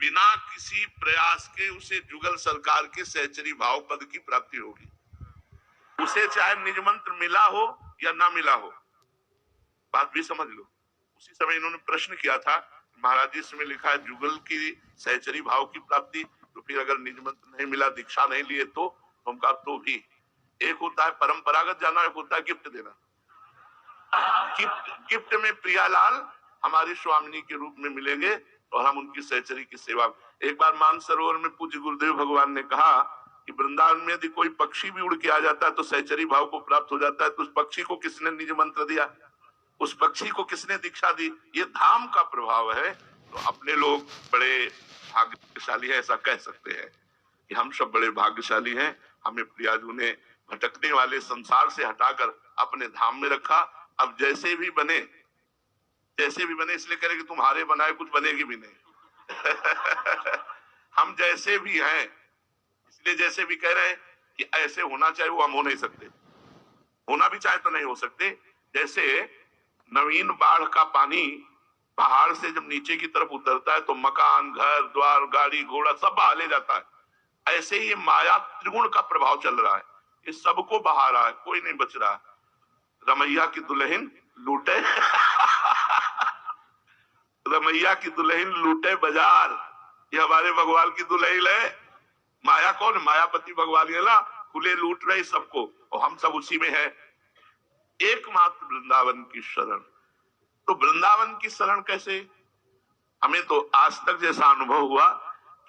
बिना किसी प्रयास के उसे जुगल सरकार के सहचरी भाव पद की प्राप्ति होगी। उसे चाहे निज मंत्र मिला हो या ना मिला हो, बात भी समझ लो। उसी समय इन्होंने प्रश्न किया था, महाराज जी इसमें लिखा है जुगल की सहचरी भाव की प्राप्ति, तो फिर अगर निज मंत्र नहीं मिला, दीक्षा नहीं लिए तो हम कहा तो भी एक होता है परंपरागत जाना, एक होता है गिफ्ट देना। गिफ्ट में प्रियालाल हमारी स्वामिनी के रूप में मिलेंगे और हम उनकी सहचरी की सेवा। एक बार मानसरोवर में पूज्य गुरुदेव भगवान ने कहा कि वृंदावन में यदि कोई पक्षी भी उड़ के आ जाता है तो सहचरी भाव को प्राप्त हो जाता है, तो उस पक्षी को किसने निज मंत्र दिया, उस पक्षी को किसने दीक्षा दी? ये धाम का प्रभाव है। तो अपने लोग बड़े भाग्यशाली है, ऐसा कह सकते हैं कि हम सब बड़े भाग्यशाली हैं। हमें प्रियाजू ने भटकने वाले संसार से हटाकर अपने धाम में रखा। अब जैसे भी बने इसलिए करें कि तुम्हारे बनाए कुछ बनेगी भी नहीं। हम जैसे भी हैं इसलिए जैसे भी कह रहे हैं कि ऐसे होना चाहिए, वो हम हो नहीं सकते। होना भी चाहे तो नहीं हो सकते। जैसे नवीन बाढ़ का पानी पहाड़ से जब नीचे की तरफ उतरता है तो मकान, घर द्वार, गाड़ी घोड़ा सब बहा ले जाता है। ऐसे ही माया त्रिगुण का प्रभाव चल रहा है, ये सबको बहा रहा है, कोई नहीं बच रहा। रमैया की दुल्हन लूटे रमैया की दुल्हन लूटे बाजार, ये हमारे भगवान की दुल्हन है। माया कौन? मायापति भगवान है ना, खुले लूट रहे सबको और हम सब उसी में है। एकमात्र वृंदावन की शरण। तो वृंदावन की शरण कैसे? हमें तो आज तक जैसा अनुभव हुआ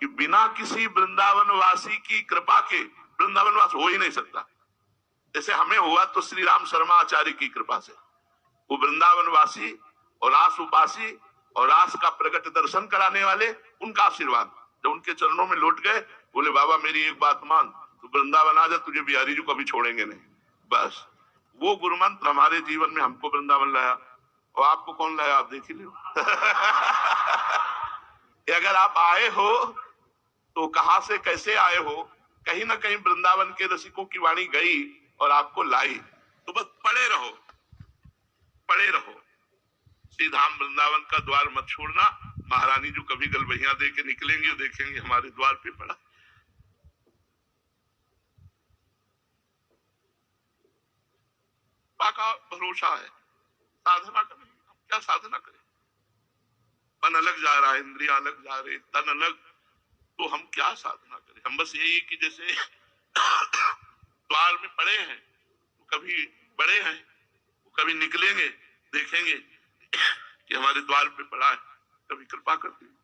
कि बिना किसी वृंदावन वासी की कृपा के वृंदावन वास हो ही नहीं सकता। जैसे हमें हुआ तो श्री राम शर्मा आचार्य की कृपा से, वो वृंदावन वासी और रास उपासी और रास का प्रकट दर्शन कराने वाले, उनका आशीर्वाद जब उनके चरणों में लौट गए, बोले बाबा मेरी एक बात मान, तू वृंदावन आ जा, तुझे बिहारी जी कभी छोड़ेंगे नहीं। बस वो गुरु मंत्र हमारे जीवन में हमको वृंदावन लाया। और आपको कौन लाया? आप देख ही लो। अगर आप आए हो तो कहां से कैसे आए हो? कहीं ना कहीं वृंदावन के रसिकों की वाणी गई और आपको लाई। तो बस पड़े रहो, पड़े रहो। श्री धाम वृंदावन का द्वार मत छोड़ना। महारानी जो कभी गलबहिया दे के निकलेंगे, देखेंगे हमारे द्वार पे पड़ा। का भरोसा है, साधना करें। हम क्या साधना करें? मन अलग जा रहा है, इंद्रिया अलग जा रहे, तन अलग, तो हम क्या साधना करें? हम बस यही कि जैसे द्वार में पड़े हैं, तो कभी बड़े हैं, कभी निकलेंगे, देखेंगे कि हमारे द्वार पे पड़ा है, कभी कृपा करते हैं।